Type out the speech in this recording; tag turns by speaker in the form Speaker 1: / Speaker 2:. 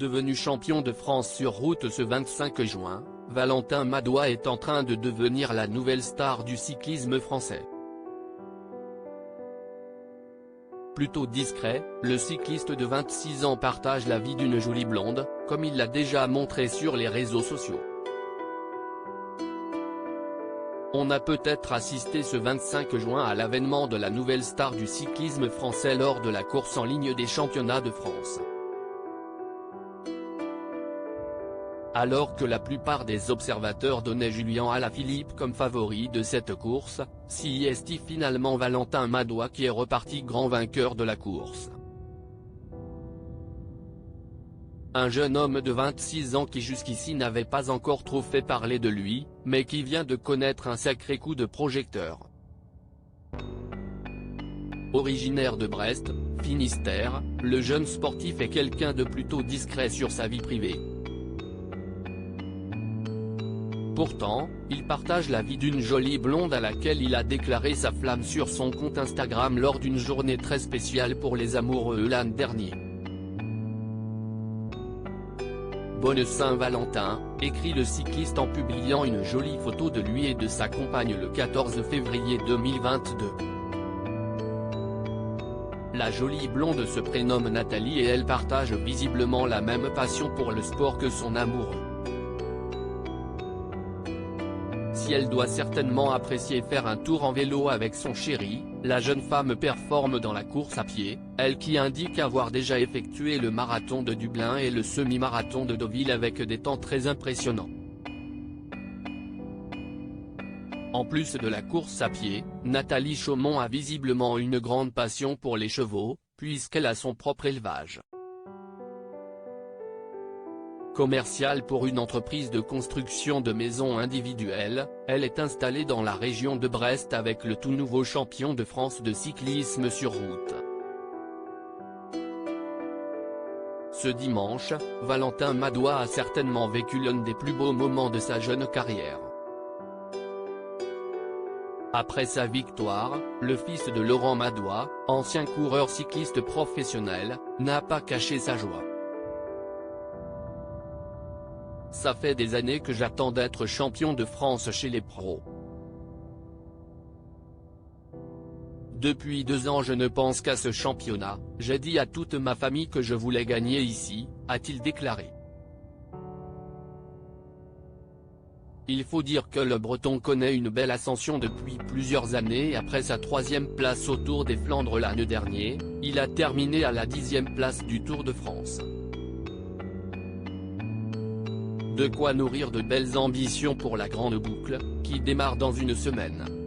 Speaker 1: Devenu champion de France sur route ce 25 juin, Valentin Madois est en train de devenir la nouvelle star du cyclisme français. Plutôt discret, le cycliste de 26 ans partage la vie d'une jolie blonde, comme il l'a déjà montré sur les réseaux sociaux. On a peut-être assisté ce 25 juin à l'avènement de la nouvelle star du cyclisme français lors de la course en ligne des championnats de France. Alors que la plupart des observateurs donnaient Julien Alaphilippe comme favori de cette course, c'est finalement Valentin Madois qui est reparti grand vainqueur de la course. Un jeune homme de 26 ans qui jusqu'ici n'avait pas encore trop fait parler de lui, mais qui vient de connaître un sacré coup de projecteur. Originaire de Brest, Finistère, le jeune sportif est quelqu'un de plutôt discret sur sa vie privée. Pourtant, il partage la vie d'une jolie blonde à laquelle il a déclaré sa flamme sur son compte Instagram lors d'une journée très spéciale pour les amoureux l'an dernier. Bonne Saint-Valentin, écrit le cycliste en publiant une jolie photo de lui et de sa compagne le 14 février 2022. La jolie blonde se prénomme Nathalie et elle partage visiblement la même passion pour le sport que son amoureux. Si elle doit certainement apprécier faire un tour en vélo avec son chéri, la jeune femme performe dans la course à pied, elle qui indique avoir déjà effectué le marathon de Dublin et le semi-marathon de Deauville avec des temps très impressionnants. En plus de la course à pied, Nathalie Chaumont a visiblement une grande passion pour les chevaux, puisqu'elle a son propre élevage. Commerciale pour une entreprise de construction de maisons individuelles, elle est installée dans la région de Brest avec le tout nouveau champion de France de cyclisme sur route. Ce dimanche, Valentin Madois a certainement vécu l'un des plus beaux moments de sa jeune carrière. Après sa victoire, le fils de Laurent Madois, ancien coureur cycliste professionnel, n'a pas caché sa joie. Ça fait des années que j'attends d'être champion de France chez les pros. Depuis 2 ans je ne pense qu'à ce championnat, j'ai dit à toute ma famille que je voulais gagner ici, a-t-il déclaré. Il faut dire que le Breton connaît une belle ascension depuis plusieurs années. Après sa 3e place au Tour des Flandres l'année dernière, il a terminé à la 10e place du Tour de France. De quoi nourrir de belles ambitions pour la grande boucle, qui démarre dans une semaine.